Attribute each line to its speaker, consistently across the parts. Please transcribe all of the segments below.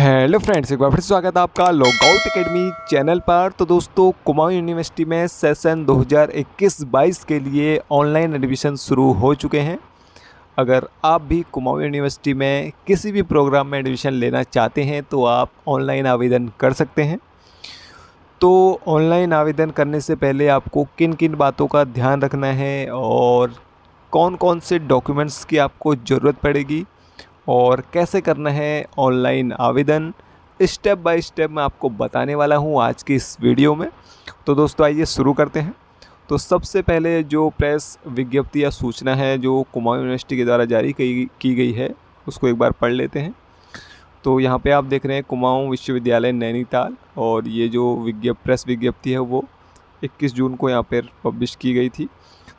Speaker 1: Hello friends, एक बार फिर स्वागत है आपका लॉगआउट एकेडमी चैनल पर। तो दोस्तों, कुमाऊं यूनिवर्सिटी में सेशन 2021-22 के लिए ऑनलाइन एडमिशन शुरू हो चुके हैं। अगर आप भी कुमाऊं यूनिवर्सिटी में किसी भी प्रोग्राम में एडमिशन लेना चाहते हैं तो आप ऑनलाइन आवेदन कर सकते हैं। तो ऑनलाइन आवेदन करने से पहले आपको किन किन बातों का ध्यान रखना है और कौन कौन से डॉक्यूमेंट्स की आपको ज़रूरत पड़ेगी और कैसे करना है ऑनलाइन आवेदन, स्टेप बाय स्टेप मैं आपको बताने वाला हूं आज की इस वीडियो में। तो दोस्तों, आइए शुरू करते हैं। तो सबसे पहले जो प्रेस विज्ञप्ति या सूचना है जो कुमाऊं यूनिवर्सिटी के द्वारा जारी की गई है, उसको एक बार पढ़ लेते हैं। तो यहाँ पे आप देख रहे हैं कुमाऊं विश्वविद्यालय नैनीताल, और ये जो प्रेस विज्ञप्ति है वो 21 जून को यहाँ पर पब्लिश की गई थी।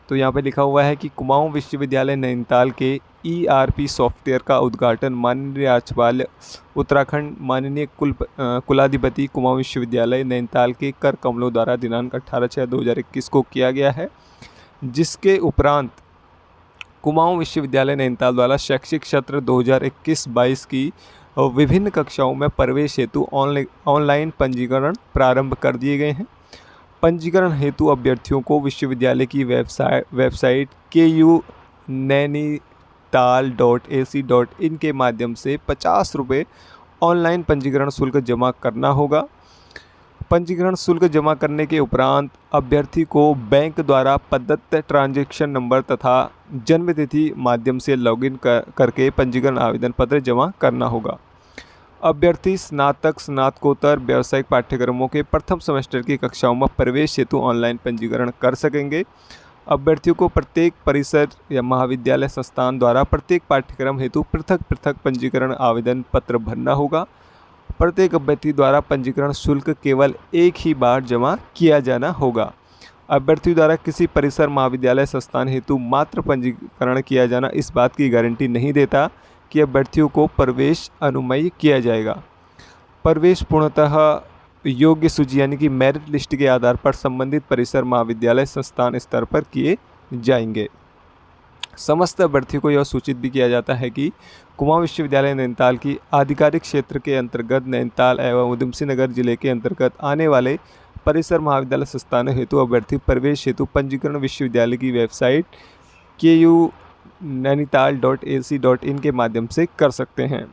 Speaker 1: तो यहाँ पे लिखा हुआ है कि कुमाऊं विश्वविद्यालय नैनीताल के ERP सॉफ्टवेयर का उद्घाटन माननीय राज्यपाल उत्तराखंड माननीय कुलाधिपति कुमाऊं विश्वविद्यालय नैनीताल के कर कमलों द्वारा दिनांक 18/6/2021 को किया गया है, जिसके उपरांत कुमाऊं विश्वविद्यालय नैनीताल द्वारा शैक्षिक सत्र 2021-22 की विभिन्न कक्षाओं में प्रवेश हेतु ऑनलाइन पंजीकरण प्रारंभ कर दिए गए हैं। पंजीकरण हेतु अभ्यर्थियों को विश्वविद्यालय की वेबसाइट kunainital.ac.in के माध्यम से 50 रुपये ऑनलाइन पंजीकरण शुल्क जमा करना होगा। पंजीकरण शुल्क जमा करने के उपरांत अभ्यर्थी को बैंक द्वारा प्रदत्त ट्रांजैक्शन नंबर तथा जन्मतिथि माध्यम से लॉगिन करके पंजीकरण आवेदन पत्र जमा करना होगा। अभ्यर्थी स्नातक, स्नातकोत्तर, व्यावसायिक पाठ्यक्रमों के प्रथम सेमेस्टर की कक्षाओं में प्रवेश हेतु ऑनलाइन पंजीकरण कर सकेंगे। अभ्यर्थियों को प्रत्येक परिसर या महाविद्यालय संस्थान द्वारा प्रत्येक पाठ्यक्रम हेतु पृथक पृथक पंजीकरण आवेदन पत्र भरना होगा। प्रत्येक अभ्यर्थी द्वारा पंजीकरण शुल्क केवल एक ही बार जमा किया जाना होगा। अभ्यर्थी द्वारा किसी परिसर, महाविद्यालय, संस्थान हेतु मात्र पंजीकरण किया जाना इस बात की गारंटी नहीं देता कि अभ्यर्थियों को प्रवेश अनुमति किया जाएगा। प्रवेश पूर्णतः योग्य सूची यानी कि मेरिट लिस्ट के आधार पर संबंधित परिसर, महाविद्यालय, संस्थान स्तर पर किए जाएंगे। समस्त अभ्यर्थियों को यह सूचित भी किया जाता है कि कुमाऊं विश्वविद्यालय नैनीताल की आधिकारिक क्षेत्र के अंतर्गत नैनीताल एवं उधमसिंह नगर जिले के अंतर्गत आने वाले परिसर, महाविद्यालय, संस्थानों हेतु अभ्यर्थी प्रवेश हेतु पंजीकरण विश्वविद्यालय की वेबसाइट kunainital.ac.in के माध्यम से कर सकते हैं।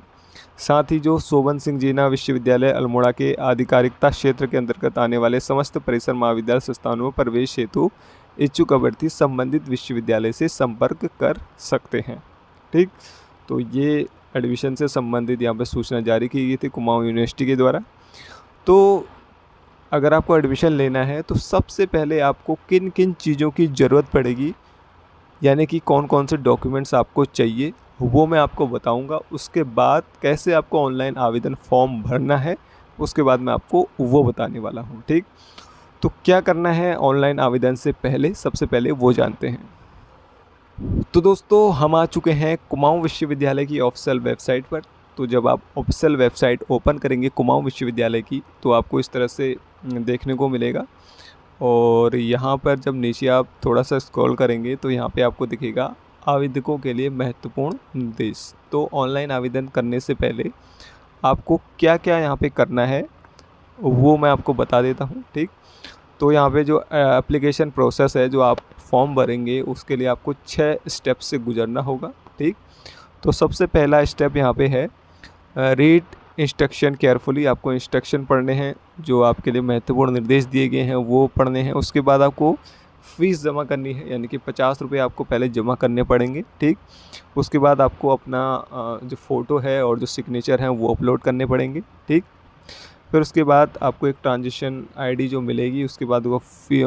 Speaker 1: साथ ही जो शोभन सिंह जीना विश्वविद्यालय अल्मोड़ा के आधिकारिकता क्षेत्र के अंतर्गत आने वाले समस्त परिसर, महाविद्यालय, संस्थानों में प्रवेश हेतु इच्छुक अभ्यर्थी संबंधित विश्वविद्यालय से संपर्क कर सकते हैं। ठीक, तो ये एडमिशन से संबंधित यहाँ पर सूचना जारी की गई थी कुमाऊं यूनिवर्सिटी के द्वारा। तो अगर आपको एडमिशन लेना है तो सबसे पहले आपको किन किन चीज़ों की ज़रूरत पड़ेगी, यानी कि कौन कौन से डॉक्यूमेंट्स आपको चाहिए, वो मैं आपको बताऊंगा। उसके बाद कैसे आपको ऑनलाइन आवेदन फॉर्म भरना है, उसके बाद मैं आपको वो बताने वाला हूँ। ठीक, तो क्या करना है ऑनलाइन आवेदन से पहले, सबसे पहले वो जानते हैं। तो दोस्तों, हम आ चुके हैं कुमाऊं विश्वविद्यालय की ऑफिशियल वेबसाइट पर। तो जब आप ऑफिशियल वेबसाइट ओपन करेंगे कुमाऊं विश्वविद्यालय की, तो आपको इस तरह से देखने को मिलेगा। और यहाँ पर जब नीचे आप थोड़ा सा स्क्रॉल करेंगे तो यहाँ पे आपको दिखेगा आवेदकों के लिए महत्वपूर्ण निर्देश। तो ऑनलाइन आवेदन करने से पहले आपको क्या क्या यहाँ पे करना है वो मैं आपको बता देता हूँ। ठीक, तो यहाँ पे जो एप्लीकेशन प्रोसेस है, जो आप फॉर्म भरेंगे, उसके लिए आपको 6 स्टेप से गुजरना होगा। ठीक, तो सबसे पहला स्टेप यहाँ पे है रीड इंस्ट्रक्शन केयरफुली। आपको इंस्ट्रक्शन पढ़ने हैं, जो आपके लिए महत्वपूर्ण निर्देश दिए गए हैं वो पढ़ने हैं। उसके बाद आपको फ़ीस जमा करनी है, यानी कि 50 रुपये आपको पहले जमा करने पड़ेंगे। ठीक, उसके बाद आपको अपना जो फ़ोटो है और जो सिग्नेचर हैं वो अपलोड करने पड़ेंगे। ठीक, फिर उसके बाद आपको एक ट्रांजेक्शन ID जो मिलेगी, उसके बाद वो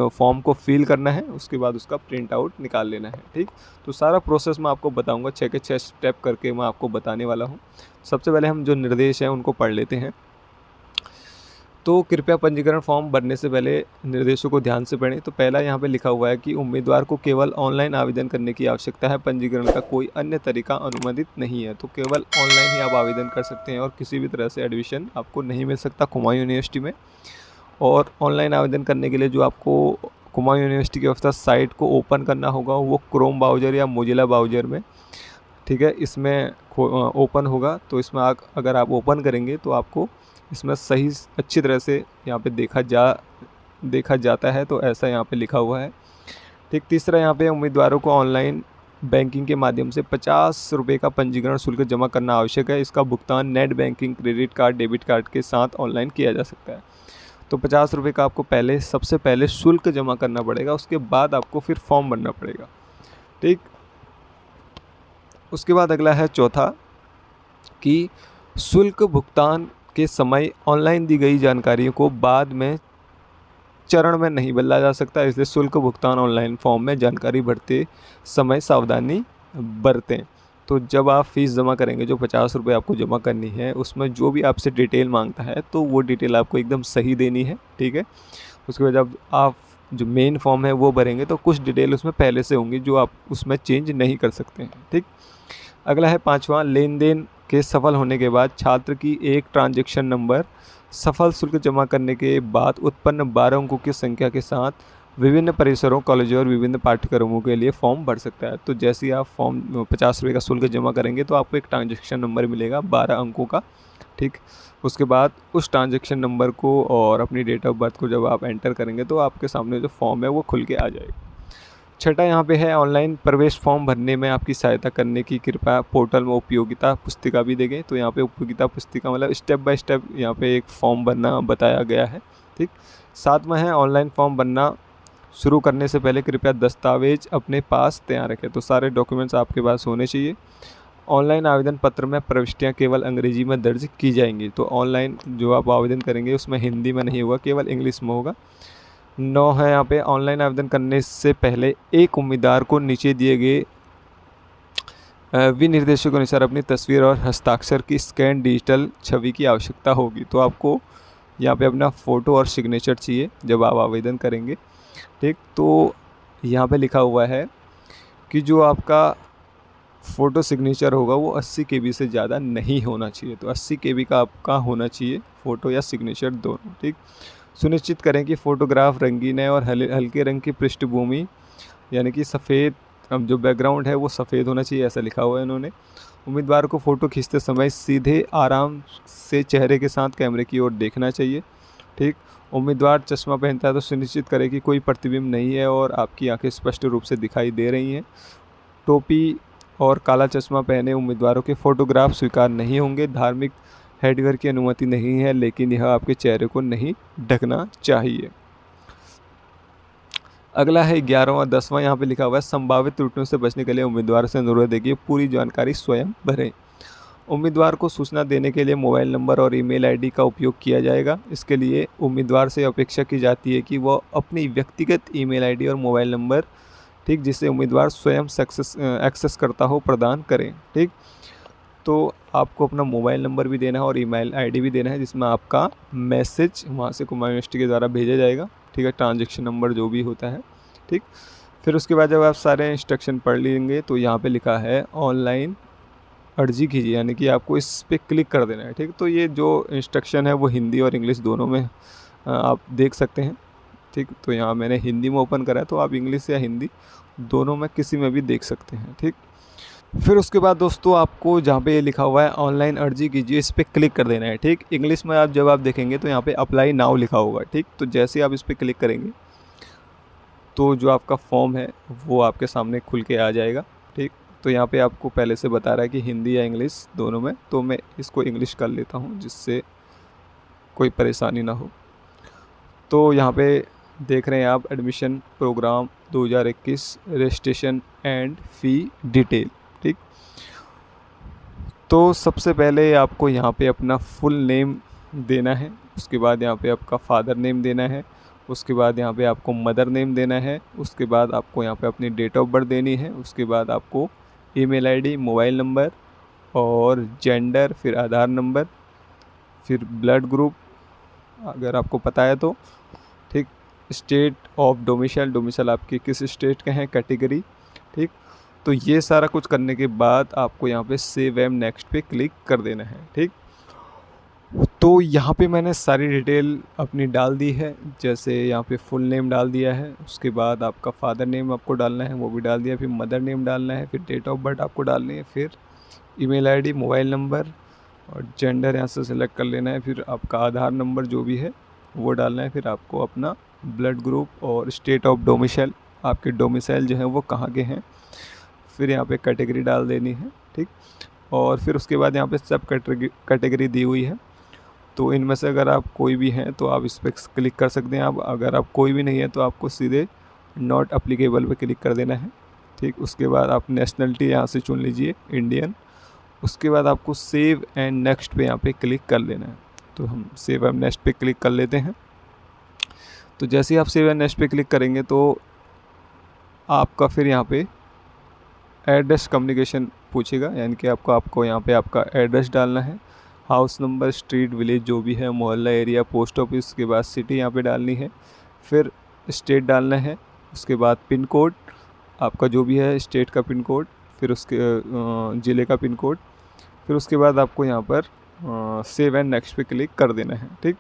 Speaker 1: फॉर्म को फिल करना है, उसके बाद उसका प्रिंट आउट निकाल लेना है। ठीक, तो सारा प्रोसेस मैं आपको बताऊंगा, 6 के 6 स्टेप करके मैं आपको बताने वाला हूं। सबसे पहले हम जो निर्देश हैं उनको पढ़ लेते हैं। तो कृपया पंजीकरण फॉर्म भरने से पहले निर्देशों को ध्यान से पढ़ें। तो पहला यहाँ पे लिखा हुआ है कि उम्मीदवार को केवल ऑनलाइन आवेदन करने की आवश्यकता है, पंजीकरण का कोई अन्य तरीका अनुमोदित नहीं है। तो केवल ऑनलाइन ही आप आवेदन कर सकते हैं और किसी भी तरह से एडमिशन आपको नहीं मिल सकता कुमाऊं यूनिवर्सिटी में। और ऑनलाइन आवेदन करने के लिए जो आपको कुमाऊं यूनिवर्सिटी की ऑफिशियल साइट को ओपन करना होगा वो क्रोम ब्राउज़र या मोजिला ब्राउज़र में। ठीक है, इसमें ओपन होगा। तो इसमें अगर आप ओपन करेंगे तो आपको इसमें सही अच्छी तरह से यहाँ पे देखा जाता है। तो ऐसा यहाँ पे लिखा हुआ है। ठीक, तीसरा यहाँ पे उम्मीदवारों को ऑनलाइन बैंकिंग के माध्यम से 50 रुपये का पंजीकरण शुल्क जमा करना आवश्यक है। इसका भुगतान net banking, credit card, debit card के साथ ऑनलाइन किया जा सकता है। तो 50 रुपये का आपको सबसे पहले शुल्क जमा करना पड़ेगा, उसके बाद आपको फिर फॉर्म भरना पड़ेगा। ठीक, उसके बाद अगला है चौथा कि शुल्क भुगतान के समय ऑनलाइन दी गई जानकारियों को बाद में चरण में नहीं बदला जा सकता, इसलिए शुल्क भुगतान ऑनलाइन फॉर्म में जानकारी भरते समय सावधानी बरतें। तो जब आप फीस जमा करेंगे, जो 50 रुपये आपको जमा करनी है, उसमें जो भी आपसे डिटेल मांगता है तो वो डिटेल आपको एकदम सही देनी है। ठीक है, उसके बाद जब आप जो मेन फॉर्म है वो भरेंगे तो कुछ डिटेल उसमें पहले से होंगी जो आप उसमें चेंज नहीं कर सकते हैं। ठीक, अगला है पाँचवा, लेन देन के सफल होने के बाद छात्र की एक ट्रांजैक्शन नंबर सफल शुल्क जमा करने के बाद उत्पन्न 12 अंकों की संख्या के साथ विभिन्न परिसरों, कॉलेजों और विभिन्न पाठ्यक्रमों के लिए फॉर्म भर सकता है। तो जैसे ही आप फॉर्म 50 रुपये का शुल्क जमा करेंगे तो आपको एक ट्रांजैक्शन नंबर मिलेगा 12 अंकों का। ठीक, उसके बाद उस ट्रांजैक्शन नंबर को और अपनी डेट ऑफ बर्थ को जब आप एंटर करेंगे तो आपके सामने जो फॉर्म है वो खुल के आ जाएगा। छठा यहाँ पे है, ऑनलाइन प्रवेश फॉर्म भरने में आपकी सहायता करने की कृपया पोर्टल में उपयोगिता पुस्तिका भी देंगे। तो यहाँ पे उपयोगिता पुस्तिका मतलब स्टेप बाय स्टेप यहाँ पे एक फॉर्म भरना बताया गया है। ठीक, सातवां है, ऑनलाइन फॉर्म भरना शुरू करने से पहले कृपया दस्तावेज अपने पास तैयार रखें। तो सारे डॉक्यूमेंट्स आपके पास होने चाहिए। ऑनलाइन आवेदन पत्र में प्रविष्टियाँ केवल अंग्रेजी में दर्ज की जाएंगी। तो ऑनलाइन जो आप आवेदन करेंगे उसमें हिंदी में नहीं होगा, केवल इंग्लिश में होगा। 9 है यहाँ पे, ऑनलाइन आवेदन करने से पहले एक उम्मीदवार को नीचे दिए गए विनिर्देशों के अनुसार अपनी तस्वीर और हस्ताक्षर की स्कैन डिजिटल छवि की आवश्यकता होगी। तो आपको यहाँ पे अपना फ़ोटो और सिग्नेचर चाहिए जब आप आवेदन करेंगे। ठीक, तो यहाँ पे लिखा हुआ है कि जो आपका फ़ोटो सिग्नेचर होगा वो 80 KB से ज़्यादा नहीं होना चाहिए। तो 80 KB का आपका होना चाहिए, फ़ोटो या सिग्नेचर दोनों। ठीक, सुनिश्चित करें कि फ़ोटोग्राफ रंगीन है और हल्के रंग की पृष्ठभूमि यानी कि सफ़ेद, अब जो बैकग्राउंड है वो सफ़ेद होना चाहिए, ऐसा लिखा हुआ है इन्होंने। उम्मीदवार को फ़ोटो खींचते समय सीधे आराम से चेहरे के साथ कैमरे की ओर देखना चाहिए। ठीक, उम्मीदवार चश्मा पहनता है तो सुनिश्चित करें कि कोई प्रतिबिंब नहीं है और आपकी आंखें स्पष्ट रूप से दिखाई दे रही हैं। टोपी और काला चश्मा पहने उम्मीदवारों के फ़ोटोग्राफ स्वीकार नहीं होंगे। धार्मिक हेडवेयर की अनुमति नहीं है, लेकिन यह आपके चेहरे को नहीं ढकना चाहिए। अगला है 11वां 10वां, यहाँ पे लिखा हुआ है, संभावित त्रुटियों से बचने के लिए उम्मीदवार से अनुरोध है कि पूरी जानकारी स्वयं भरें। उम्मीदवार को सूचना देने के लिए मोबाइल नंबर और ईमेल आईडी का उपयोग किया जाएगा। इसके लिए उम्मीदवार से अपेक्षा की जाती है कि वह अपनी व्यक्तिगत ईमेल आईडी और मोबाइल नंबर, ठीक, जिसे उम्मीदवार स्वयं एक्सेस करता हो, प्रदान करें। ठीक, तो आपको अपना मोबाइल नंबर भी देना है और ईमेल आईडी भी देना है जिसमें आपका मैसेज वहाँ से कुमार यूनिवर्सिटी के द्वारा भेजा जाएगा। ठीक है, ट्रांजैक्शन नंबर जो भी होता है। ठीक, फिर उसके बाद जब आप सारे इंस्ट्रक्शन पढ़ लेंगे तो यहाँ पे लिखा है ऑनलाइन अर्जी कीजिए, यानी कि आपको इस पर क्लिक कर देना है। ठीक, तो ये जो इंस्ट्रक्शन है वो हिंदी और इंग्लिश दोनों में आप देख सकते हैं। ठीक, तो यहाँ मैंने हिंदी में ओपन करा है, तो आप इंग्लिश या हिंदी दोनों में किसी में भी देख सकते हैं। ठीक, फिर उसके बाद दोस्तों आपको जहाँ पे ये लिखा हुआ है ऑनलाइन अर्जी कीजिए, इस पर क्लिक कर देना है। ठीक, इंग्लिश में आप जब आप देखेंगे तो यहाँ पे अप्लाई नाउ लिखा होगा। ठीक, तो जैसे ही आप इस पर क्लिक करेंगे तो जो आपका फॉर्म है वो आपके सामने खुल के आ जाएगा। ठीक, तो यहाँ पे आपको पहले से बता रहा है कि हिंदी या इंग्लिश दोनों में, तो मैं इसको इंग्लिश कर लेता हूँ जिससे कोई परेशानी ना हो। तो यहाँ पे देख रहे हैं आप admission program 2021 registration and fee detail. ठीक, तो सबसे पहले आपको यहाँ पे अपना फुल नेम देना है, उसके बाद यहाँ पे आपका फादर नेम देना है, उसके बाद यहाँ पे आपको मदर नेम देना है, उसके बाद आपको यहाँ पे अपनी डेट ऑफ बर्थ देनी है, उसके बाद आपको ईमेल आईडी, मोबाइल नंबर और जेंडर, फिर आधार नंबर, फिर ब्लड ग्रुप अगर आपको पता है तो। ठीक, स्टेट ऑफ डोमिसाइल आपके किस स्टेट के हैं, कैटेगरी। ठीक, तो ये सारा कुछ करने के बाद आपको यहाँ पे सेव एम नेक्स्ट पे क्लिक कर देना है। ठीक, तो यहाँ पे मैंने सारी डिटेल अपनी डाल दी है, जैसे यहाँ पे फुल नेम डाल दिया है, उसके बाद आपका फादर नेम आपको डालना है वो भी डाल दिया, फिर मदर नेम डालना है, फिर डेट ऑफ बर्थ आपको डालनी है, फिर ईमेल आईडी, मोबाइल नंबर और जेंडर यहाँ से सिलेक्ट कर लेना है। फिर आपका आधार नंबर जो भी है वो डालना है। फिर आपको अपना ब्लड ग्रुप और स्टेट ऑफ डोमिसाइल, आपके डोमिसाइल जो है वो कहाँ के हैं, फिर यहाँ पे कैटेगरी डाल देनी है, ठीक। और फिर उसके बाद यहाँ पे सब कैटेगरी दी हुई है, तो इनमें से अगर आप कोई भी हैं तो आप इस पर क्लिक कर सकते हैं। आप अगर आप कोई भी नहीं है तो आपको सीधे नॉट अप्लीकेबल पे क्लिक कर देना है, ठीक। उसके बाद आप नेशनलिटी यहाँ से चुन लीजिए, इंडियन। उसके बाद आपको सेव एंड नेक्स्ट पे यहाँ पे क्लिक कर लेना है। तो हम सेव एंड नेक्स्ट पे क्लिक कर लेते हैं। तो जैसे ही आप सेव एंड नेक्स्ट पे क्लिक करेंगे तो आपका फिर यहाँ पे एड्रेस कम्युनिकेशन पूछेगा, यानी कि आपको यहाँ पे आपका एड्रेस डालना है, हाउस नंबर, स्ट्रीट, विलेज जो भी है, मोहल्ला, एरिया, पोस्ट ऑफिस, के बाद सिटी यहाँ पे डालनी है, फिर स्टेट डालना है, उसके बाद पिन कोड आपका जो भी है स्टेट का पिन कोड, फिर उसके ज़िले का पिन कोड, फिर उसके बाद आपको यहाँ पर सेव एंड नेक्स्ट पे क्लिक कर देना है, ठीक।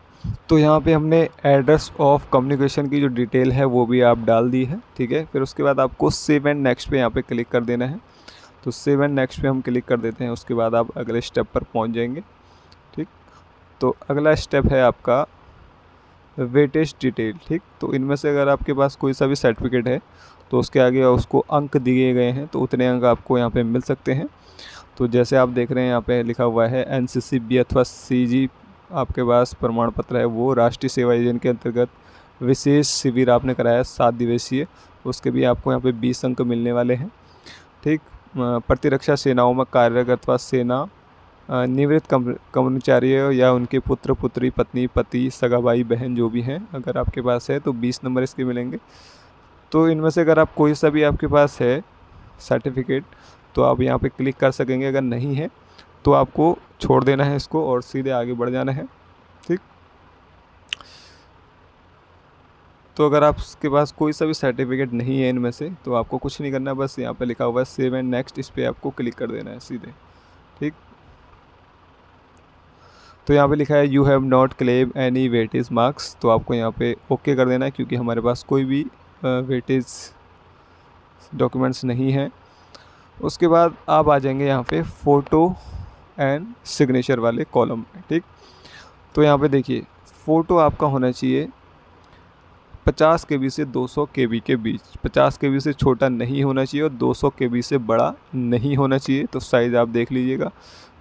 Speaker 1: तो यहाँ पे हमने एड्रेस ऑफ कम्युनिकेशन की जो डिटेल है वो भी आप डाल दी है, ठीक है। फिर उसके बाद आपको सेव एंड नेक्स्ट पे यहाँ पे क्लिक कर देना है। तो सेव एंड नेक्स्ट पे हम क्लिक कर देते हैं। उसके बाद आप अगले स्टेप पर पहुँच जाएंगे, ठीक। तो अगला स्टेप है आपका वेटेज डिटेल, ठीक। तो इनमें से अगर आपके पास कोई सा भी सर्टिफिकेट है तो उसके आगे उसको अंक दिए गए हैं, तो उतने अंक आपको यहाँ पे मिल सकते हैं। तो जैसे आप देख रहे हैं यहाँ पे लिखा हुआ है NCC-B अथवा CG आपके पास प्रमाण पत्र है, वो राष्ट्रीय सेवा योजना के अंतर्गत विशेष शिविर आपने कराया 7 दिवसीय, उसके भी आपको यहाँ पे 20 अंक मिलने वाले हैं, ठीक। प्रतिरक्षा सेनाओं में कार्यरत अथवा सेना निवृत्त कर्मचारियों या उनके पुत्र, पुत्री, पत्नी, पति, सगा भाई, बहन जो भी हैं अगर आपके पास है तो 20 नंबर इसके मिलेंगे। तो इनमें से अगर आप कोई सा भी आपके पास है सर्टिफिकेट तो आप यहाँ पे क्लिक कर सकेंगे, अगर नहीं है तो आपको छोड़ देना है इसको और सीधे आगे बढ़ जाना है, ठीक। तो अगर आपके पास कोई सा भी सर्टिफिकेट नहीं है इनमें से तो आपको कुछ नहीं करना, बस यहाँ पे लिखा हुआ है सेव एंड नेक्स्ट, इस पर आपको क्लिक कर देना है सीधे, ठीक। तो यहाँ पे लिखा है you have not claim any weightage marks, तो आपको यहाँ पे ओके कर देना है क्योंकि हमारे पास कोई भी वेटेज डॉक्यूमेंट्स नहीं है। उसके बाद आप आ जाएंगे यहाँ पे फ़ोटो एंड सिग्नेचर वाले कॉलम में, ठीक। तो यहाँ पे देखिए फ़ोटो आपका होना चाहिए 50 KB से 200 KB के बीच, 50 KB से छोटा नहीं होना चाहिए और 200 KB से बड़ा नहीं होना चाहिए, तो साइज़ आप देख लीजिएगा।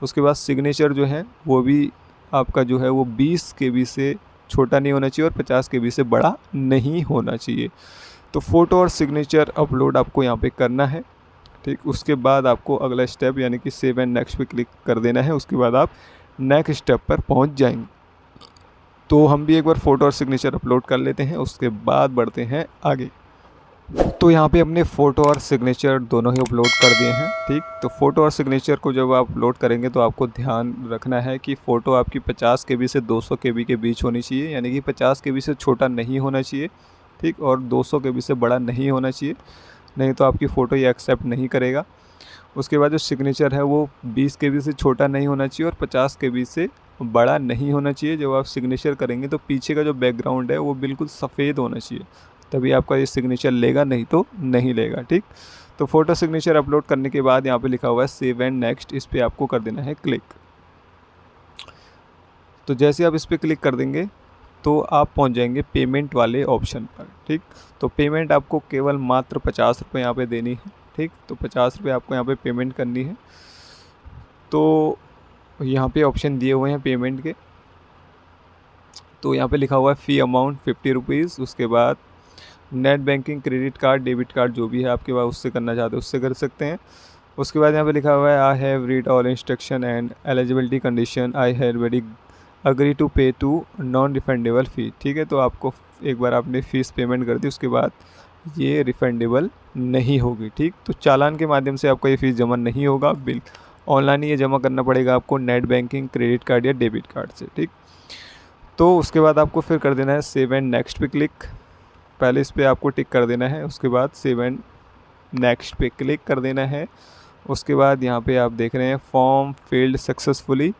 Speaker 1: उसके बाद सिग्नेचर जो है वो भी आपका जो है वो 20 KB से छोटा नहीं होना चाहिए और 50 KB से बड़ा नहीं होना चाहिए। तो फ़ोटो और सिग्नेचर अपलोड आपको यहाँ पे करना है, ठीक। उसके बाद आपको अगला स्टेप यानी कि सेव एंड नेक्स्ट पे क्लिक कर देना है। उसके बाद आप नेक्स्ट स्टेप पर पहुँच जाएंगे। तो हम भी एक बार फ़ोटो और सिग्नेचर अपलोड कर लेते हैं, उसके बाद बढ़ते हैं आगे। तो यहाँ पे हमने फ़ोटो और सिग्नेचर दोनों ही अपलोड कर दिए हैं, ठीक। तो फ़ोटो और सिग्नेचर को जब आप अपलोड करेंगे तो आपको ध्यान रखना है कि फ़ोटो आपकी 50 KB से 200 KB के बीच होनी चाहिए, यानी कि 50 KB से छोटा नहीं होना चाहिए, ठीक, और 200 KB से बड़ा नहीं होना चाहिए, नहीं तो आपकी फ़ोटो ये एक्सेप्ट नहीं करेगा। उसके बाद जो सिग्नेचर है वो 20 KB से छोटा नहीं होना चाहिए और 50 KB से बड़ा नहीं होना चाहिए। जब आप सिग्नेचर करेंगे तो पीछे का जो बैकग्राउंड है वो बिल्कुल सफ़ेद होना चाहिए, तभी आपका ये सिग्नेचर लेगा, नहीं तो नहीं लेगा, ठीक। तो फ़ोटो सिग्नेचर अपलोड करने के बाद यहाँ पे लिखा हुआ है सेव एंड नेक्स्ट, इस पर आपको कर देना है क्लिक। तो जैसे आप इस पर क्लिक कर देंगे तो आप पहुँच जाएंगे पेमेंट वाले ऑप्शन पर, ठीक। तो पेमेंट आपको केवल मात्र 50 रुपये यहाँ पर देनी है, ठीक। तो 50 रुपये आपको यहाँ पे पेमेंट करनी है। तो यहाँ पे ऑप्शन दिए हुए हैं पेमेंट के, तो यहाँ पे लिखा हुआ है फ़ी अमाउंट 50 रुपीज़। उसके बाद net banking, credit card, debit card जो भी है आपके पास उससे करना चाहते हो उससे कर सकते हैं। उसके बाद यहाँ पे लिखा हुआ है I have read all instruction and eligibility condition, I have very agree to pay to non refundable fee, ठीक है। तो आपको एक बार आपने फ़ीस पेमेंट कर दी उसके बाद ये रिफंडेबल नहीं होगी, ठीक। तो चालान के माध्यम से आपका ये फ़ीस जमा नहीं होगा, बिल ऑनलाइन ये जमा करना पड़ेगा आपको नेट बैंकिंग, क्रेडिट कार्ड या डेबिट कार्ड से, ठीक। तो उसके बाद आपको फिर कर देना है सेव एंड नेक्स्ट पे क्लिक, पहले इस पर आपको टिक कर देना है, उसके बाद सेव एंड नेक्स्ट पे क्लिक कर देना है। उसके बाद यहाँ पे आप देख रहे हैं फॉर्म फिल्ड सक्सेसफुली,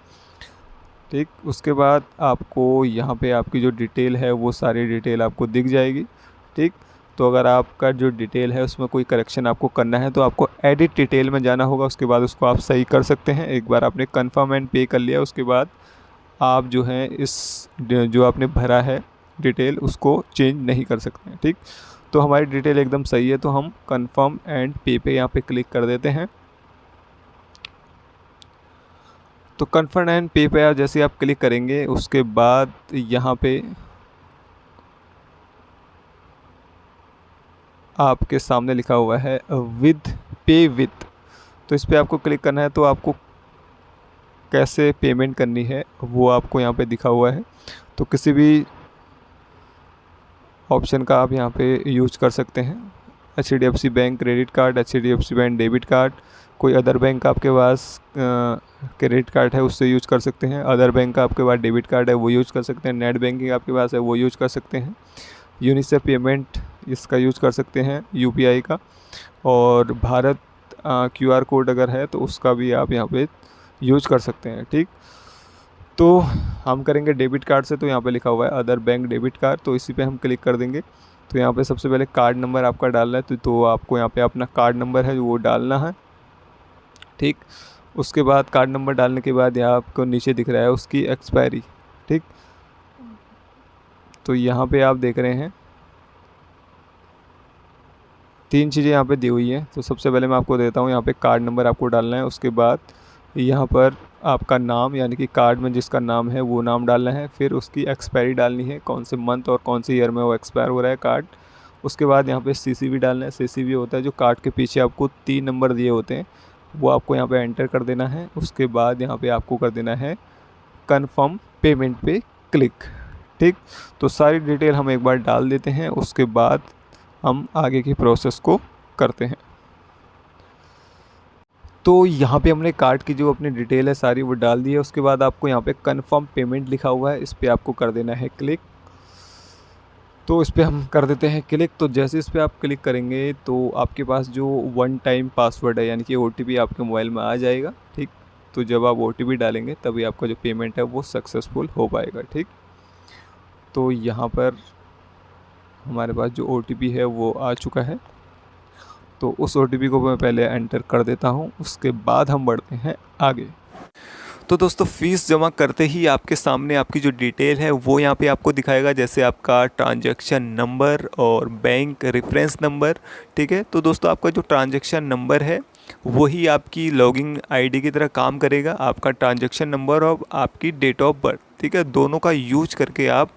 Speaker 1: ठीक। उसके बाद आपको यहाँ पे आपकी जो डिटेल है वो सारी डिटेल आपको दिख जाएगी, ठीक। तो अगर आपका जो डिटेल है उसमें कोई करेक्शन आपको करना है तो आपको एडिट डिटेल में जाना होगा, उसके बाद उसको आप सही कर सकते हैं। एक बार आपने कन्फर्म एंड पे कर लिया उसके बाद आप जो है इस जो आपने भरा है डिटेल उसको चेंज नहीं कर सकते हैं, ठीक। तो हमारी डिटेल एकदम सही है तो हम कन्फर्म एंड पे पे यहाँ पे क्लिक कर देते हैं। तो कन्फर्म एंड पे पे जैसे आप क्लिक करेंगे उसके बाद यहाँ पे आपके सामने लिखा हुआ है विद पे विथ, तो इस पर आपको क्लिक करना है। तो आपको कैसे पेमेंट करनी है वो आपको यहाँ पे दिखा हुआ है, तो किसी भी ऑप्शन का आप यहाँ पे यूज कर सकते हैं। HDFC bank credit card, HDFC bank debit card, कोई अदर बैंक का आपके पास क्रेडिट कार्ड है उससे यूज कर सकते हैं, अदर बैंक का आपके पास डेबिट कार्ड है वो यूज कर सकते हैं, नेट बैंकिंग आपके पास है वो यूज कर सकते हैं, यूनिसेफ पेमेंट इसका यूज कर सकते हैं UPI का, और भारत QR कोड अगर है तो उसका भी आप यहाँ पे यूज कर सकते हैं, ठीक। तो हम करेंगे डेबिट कार्ड से, तो यहाँ पे लिखा हुआ है अदर बैंक डेबिट कार्ड, तो इसी पे हम क्लिक कर देंगे। तो यहाँ पे सबसे पहले कार्ड नंबर आपका डालना है, तो आपको यहाँ पे अपना कार्ड नंबर है वो डालना है, ठीक। उसके बाद कार्ड नंबर डालने के बाद यहाँ आपको नीचे दिख रहा है उसकी एक्सपायरी, ठीक। तो यहाँ पे आप देख रहे हैं 3 चीज़ें यहाँ पे दी हुई हैं। तो सबसे पहले मैं आपको देता हूँ, यहाँ पे कार्ड नंबर आपको डालना है, उसके बाद यहाँ पर आपका नाम यानी कि कार्ड में जिसका नाम है वो नाम डालना है, फिर उसकी एक्सपायरी डालनी है, कौन से मंथ और कौन से ईयर में वो एक्सपायर हो रहा है कार्ड। उसके बाद यहाँ पे CCV डालना है, CCV होता है जो कार्ड के पीछे आपको 3 नंबर दिए होते हैं वो आपको यहाँ पे एंटर कर देना है। उसके बाद यहाँ पे आपको कर देना है कन्फर्म पेमेंट पे क्लिक, ठीक। तो सारी डिटेल हम एक बार डाल देते हैं, उसके बाद हम आगे की प्रोसेस को करते हैं। तो यहाँ पे हमने कार्ड की जो अपनी डिटेल है सारी वो डाल दी है। उसके बाद आपको यहाँ पे कन्फर्म पेमेंट लिखा हुआ है, इस पर आपको कर देना है क्लिक। तो इस पर हम कर देते हैं क्लिक। तो जैसे इस पर आप क्लिक करेंगे तो आपके पास जो 1 टाइम पासवर्ड है यानी कि OTP आपके मोबाइल में आ जाएगा, ठीक। तो जब आप OTP डालेंगे तभी आपका जो पेमेंट है वो सक्सेसफुल हो पाएगा, ठीक। तो यहाँ पर हमारे पास जो OTP है वो आ चुका है, तो उस OTP को मैं पहले एंटर कर देता हूँ, उसके बाद हम बढ़ते हैं आगे। तो दोस्तों फ़ीस जमा करते ही आपके सामने आपकी जो डिटेल है वो यहाँ पे आपको दिखाएगा, जैसे आपका ट्रांजैक्शन नंबर और बैंक रेफरेंस नंबर, ठीक है। तो दोस्तों आपका जो ट्रांजैक्शन नंबर है वही आपकी लॉगिन ID की तरह काम करेगा। आपका ट्रांजैक्शन नंबर और आपकी डेट ऑफ बर्थ, ठीक है, दोनों का यूज करके आप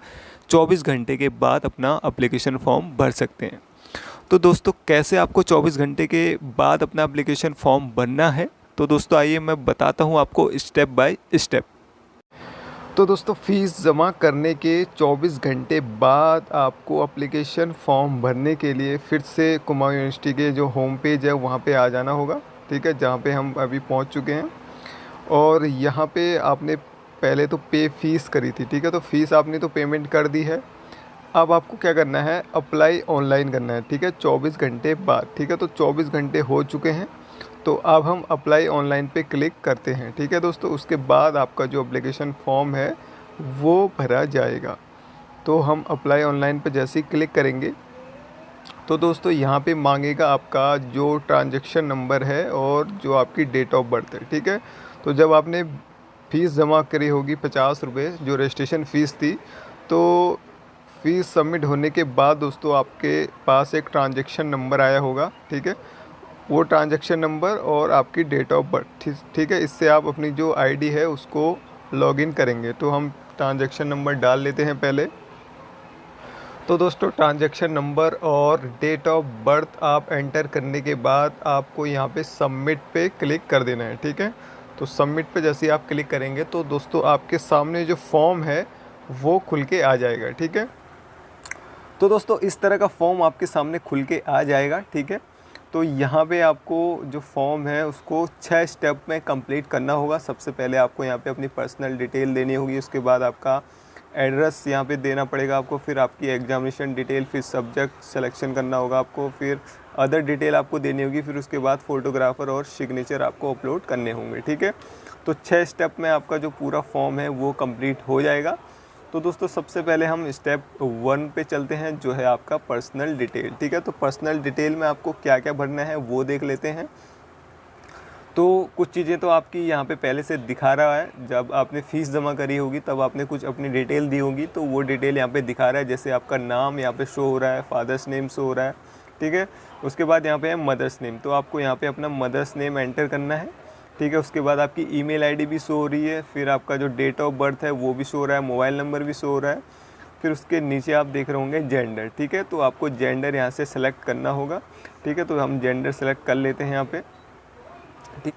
Speaker 1: 24 घंटे के बाद अपना एप्लीकेशन फॉर्म भर सकते हैं। तो दोस्तों कैसे आपको 24 घंटे के बाद अपना एप्लीकेशन फॉर्म भरना है, तो दोस्तों आइए मैं बताता हूँ आपको स्टेप बाय स्टेप। तो दोस्तों फ़ीस जमा करने के 24 घंटे बाद आपको एप्लीकेशन फॉर्म भरने के लिए फिर से कुमाऊं यूनिवर्सिटी के जो होम पेज है वहाँ पे आ जाना होगा, ठीक है, जहाँ पे हम अभी पहुँच चुके हैं। और यहाँ पे आपने पहले तो पे फीस करी थी, ठीक है, तो फ़ीस आपने तो पेमेंट कर दी है। अब आपको क्या करना है, अप्लाई ऑनलाइन करना है, ठीक है, 24 घंटे बाद, ठीक है। तो 24 घंटे हो चुके हैं, तो अब हम अप्लाई ऑनलाइन पे क्लिक करते हैं, ठीक है दोस्तों। उसके बाद आपका जो एप्लीकेशन फॉर्म है वो भरा जाएगा। तो हम अप्लाई ऑनलाइन पे जैसे ही क्लिक करेंगे तो दोस्तों यहाँ पे मांगेगा आपका जो ट्रांजैक्शन नंबर है और जो आपकी डेट ऑफ बर्थ है, ठीक है। तो जब आपने फ़ीस जमा करी होगी 50 रुपये जो रजिस्ट्रेशन फ़ीस थी, तो फ़ीस सबमिट होने के बाद दोस्तों आपके पास एक ट्रांजैक्शन नंबर आया होगा, ठीक है। वो ट्रांजैक्शन नंबर और आपकी डेट ऑफ बर्थ, ठीक है, इससे आप अपनी जो ID है उसको लॉगिन करेंगे। तो हम ट्रांजैक्शन नंबर डाल लेते हैं पहले। तो दोस्तों ट्रांजैक्शन नंबर और डेट ऑफ बर्थ आप एंटर करने के बाद आपको यहाँ पे सबमिट पे क्लिक कर देना है, ठीक है। तो सबमिट पे जैसे ही आप क्लिक करेंगे तो दोस्तों आपके सामने जो फॉर्म है वो खुल के आ जाएगा, ठीक है। तो दोस्तों इस तरह का फॉर्म आपके सामने खुल के आ जाएगा, ठीक है। तो यहाँ पे आपको जो फॉर्म है उसको 6 स्टेप में कंप्लीट करना होगा। सबसे पहले आपको यहाँ पे अपनी पर्सनल डिटेल देनी होगी, उसके बाद आपका एड्रेस यहाँ पे देना पड़ेगा आपको, फिर आपकी एग्जामिनेशन डिटेल, फिर सब्जेक्ट सिलेक्शन करना होगा आपको, फिर अदर डिटेल आपको देनी होगी, फिर उसके बाद फ़ोटोग्राफ़र और सिग्नेचर आपको अपलोड करने होंगे, ठीक है। तो 6 स्टेप में आपका जो पूरा फॉर्म है वो कंप्लीट हो जाएगा। तो दोस्तों सबसे पहले हम स्टेप 1 पे चलते हैं, जो है आपका पर्सनल डिटेल। ठीक है, तो पर्सनल डिटेल में आपको क्या क्या भरना है वो देख लेते हैं। तो कुछ चीज़ें तो आपकी यहाँ पे पहले से दिखा रहा है, जब आपने फ़ीस जमा करी होगी तब आपने कुछ अपनी डिटेल दी होगी, तो वो डिटेल यहाँ पे दिखा रहा है। जैसे आपका नाम यहाँ पे शो हो रहा है, फादर्स नेम शो हो रहा है। ठीक है, उसके बाद यहाँ पे है मदर्स नेम, तो आपको यहाँ पे अपना मदर्स नेम एंटर करना है। ठीक है, उसके बाद आपकी ईमेल आईडी भी शो हो रही है, फिर आपका जो डेट ऑफ बर्थ है वो भी शो हो रहा है, मोबाइल नंबर भी शो हो रहा है। फिर उसके नीचे आप देख रहे होंगे जेंडर। ठीक है, तो आपको जेंडर यहाँ से सेलेक्ट करना होगा। ठीक है, तो हम जेंडर सेलेक्ट कर लेते हैं यहाँ पे। ठीक,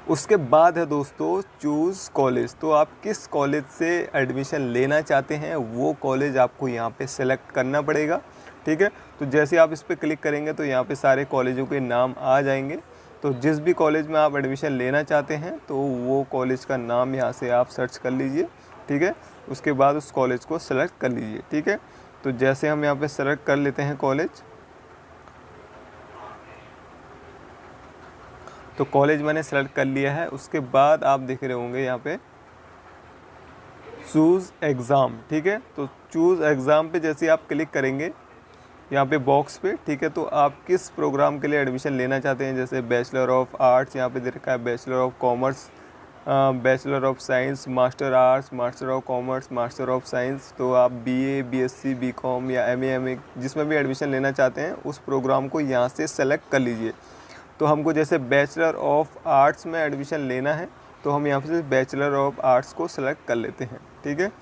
Speaker 1: उसके बाद है दोस्तों चूज़ कॉलेज। तो आप किस कॉलेज से एडमिशन लेना चाहते हैं वो कॉलेज आपको यहाँ पे सेलेक्ट करना पड़ेगा। ठीक है, तो जैसे आप इस पर क्लिक करेंगे तो यहाँ पे सारे कॉलेजों के नाम आ जाएंगे। तो जिस भी कॉलेज में आप एडमिशन लेना चाहते हैं तो वो कॉलेज का नाम यहाँ से आप सर्च कर लीजिए। ठीक है, उसके बाद उस कॉलेज को सेलेक्ट कर लीजिए। ठीक है, तो जैसे हम यहाँ पे सेलेक्ट कर लेते हैं कॉलेज, तो कॉलेज मैंने सेलेक्ट कर लिया है। उसके बाद आप देख रहे होंगे यहाँ पे चूज़ एग्ज़ाम। ठीक है, तो चूज़ एग्ज़ाम पे जैसे आप क्लिक करेंगे यहाँ पे बॉक्स पे, ठीक है, तो आप किस प्रोग्राम के लिए एडमिशन लेना चाहते हैं। जैसे बैचलर ऑफ आर्ट्स यहाँ पे दे रखा है, bachelor of commerce, bachelor of science, master arts, master of commerce, master of science. तो आप बीए, बीएससी, बीकॉम या एमए जिसमें भी एडमिशन लेना चाहते हैं उस प्रोग्राम को यहाँ से सेलेक्ट कर लीजिए। तो हमको जैसे बैचलर ऑफ आर्ट्स में एडमिशन लेना है तो हम यहाँ से बैचलर ऑफ आर्ट्स को सेलेक्ट कर लेते हैं। ठीक है,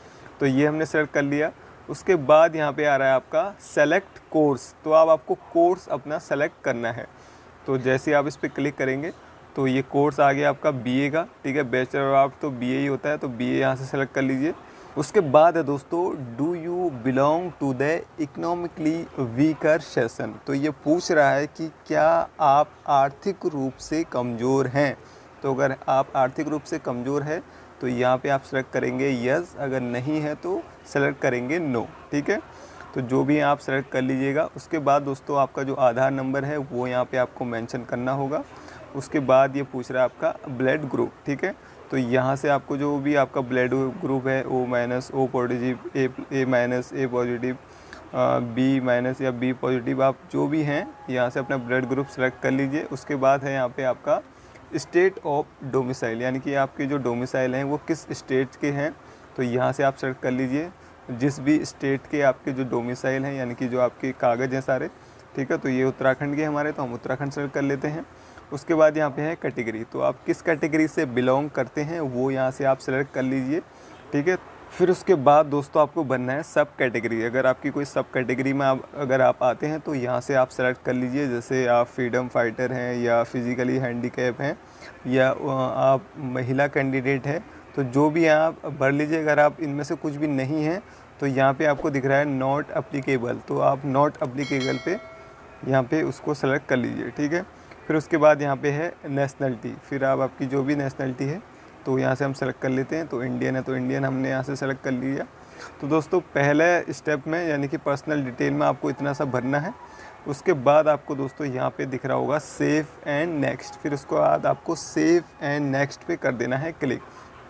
Speaker 1: तो ये हमने सेलेक्ट कर लिया। उसके बाद यहाँ पे आ रहा है आपका सेलेक्ट कोर्स, तो आपको कोर्स अपना सेलेक्ट करना है। तो जैसे आप इस पर क्लिक करेंगे तो ये कोर्स आ गया आपका बीए का। ठीक है, बैचलर ऑफ आर्ट तो बीए ही होता है, तो बीए यहाँ से सेलेक्ट कर लीजिए। उसके बाद है दोस्तों do you belong to the economically weaker session. तो ये पूछ रहा है कि क्या आप आर्थिक रूप से कमज़ोर हैं। तो अगर आप आर्थिक रूप से कमज़ोर है तो यहाँ पे आप सेलेक्ट करेंगे यस, अगर नहीं है तो सेलेक्ट करेंगे नो। ठीक है, तो जो भी आप सेलेक्ट कर लीजिएगा। उसके बाद दोस्तों आपका जो आधार नंबर है वो यहाँ पे आपको मेंशन करना होगा। उसके बाद ये पूछ रहा है आपका ब्लड ग्रुप। ठीक है, तो यहाँ से आपको जो भी आपका ब्लड ग्रुप है ओ माइनस, ओ पॉजिटिव, ए माइनस, ए पॉजिटिव, बी माइनस या बी पॉजिटिव, आप जो भी हैं यहाँ से अपना ब्लड ग्रुप सेलेक्ट कर लीजिए। उसके बाद है यहाँ पे आपका स्टेट ऑफ डोमिसाइल, यानी कि आपके जो डोमिसाइल हैं वो किस स्टेट के हैं, तो यहाँ से आप सेलेक्ट कर लीजिए जिस भी स्टेट के आपके जो डोमिसाइल हैं, यानी कि जो आपके कागज़ हैं सारे। ठीक है, तो ये उत्तराखंड के हमारे, तो हम उत्तराखंड सेलेक्ट कर लेते हैं। उसके बाद यहाँ पे है कैटेगरी, तो आप किस कैटेगरी से बिलोंग करते हैं वो यहाँ से आप सेलेक्ट कर लीजिए। ठीक है, फिर उसके बाद दोस्तों आपको बनना है सब कैटेगरी। अगर आपकी कोई सब कैटेगरी में अगर आप आते हैं तो यहाँ से आप सेलेक्ट कर लीजिए। जैसे आप फ्रीडम फाइटर हैं या फिज़िकली हैंडीकैप हैं या आप महिला कैंडिडेट हैं, तो जो भी आप भर लीजिए। अगर आप इनमें से कुछ भी नहीं है तो यहाँ पे आपको दिख रहा है नॉट अप्लीकेबल, तो आप नॉट अप्लीकेबल पे यहाँ पे उसको सेलेक्ट कर लीजिए। ठीक है, फिर उसके बाद यहाँ पे है नेशनलिटी, फिर आप आपकी जो भी नेशनलिटी है तो यहाँ से हम सेलेक्ट कर लेते हैं। तो इंडियन है तो इंडियन हमने यहाँ से सेलेक्ट कर लिया। तो दोस्तों पहले स्टेप में यानी कि पर्सनल डिटेल में आपको इतना सा भरना है। उसके बाद आपको दोस्तों यहाँ पे दिख रहा होगा सेव एंड नेक्स्ट, फिर उसके बाद आपको सेव एंड नेक्स्ट पे कर देना है क्लिक।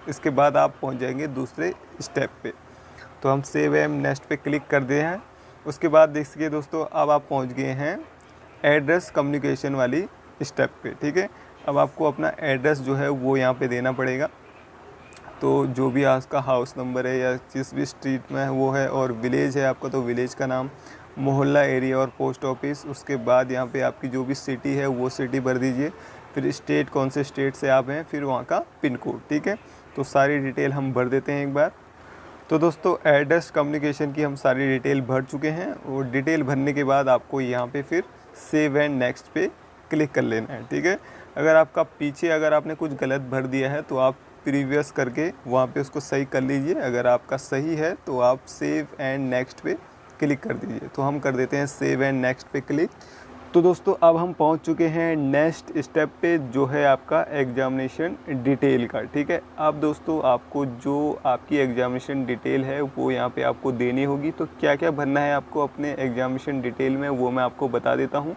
Speaker 1: इसके बाद आप पहुँच जाएंगे दूसरे स्टेप पे। तो हम सेव एंड नेक्स्ट पे क्लिक कर दिए हैं। उसके बाद देखिए दोस्तों अब आप पहुँच गए हैं एड्रेस कम्युनिकेशन वाली स्टेप पे। ठीक है, अब आपको अपना एड्रेस जो है वो यहाँ पे देना पड़ेगा। तो जो भी आपका हाउस नंबर है या जिस भी स्ट्रीट में है वो है, और विलेज है आपका तो विलेज का नाम, मोहल्ला, एरिया और पोस्ट ऑफिस। उसके बाद यहाँ पे आपकी जो भी सिटी है वो सिटी भर दीजिए। फिर स्टेट, कौन से स्टेट से आप हैं, फिर वहाँ का पिन कोड। ठीक है, तो सारी डिटेल हम भर देते हैं एक बार। तो दोस्तों एड्रेस कम्युनिकेशन की हम सारी डिटेल भर चुके हैं, और डिटेल भरने के बाद आपको यहाँ पे फिर सेव एंड नेक्स्ट पे क्लिक कर लेना है। ठीक है, अगर आपका पीछे अगर आपने कुछ गलत भर दिया है तो आप प्रीवियस करके वहाँ पे उसको सही कर लीजिए। अगर आपका सही है तो आप सेव एंड नेक्स्ट पे क्लिक कर दीजिए। तो हम कर देते हैं सेव एंड नेक्स्ट पे क्लिक। तो दोस्तों अब हम पहुंच चुके हैं नेक्स्ट स्टेप पे, जो है आपका एग्जामिनेशन डिटेल का। ठीक है, अब दोस्तों आपको जो आपकी एग्जामिनेशन डिटेल है वो यहाँ पे आपको देनी होगी। तो क्या क्या भरना है आपको अपने एग्जामिनेशन डिटेल में वो मैं आपको बता देता हूँ।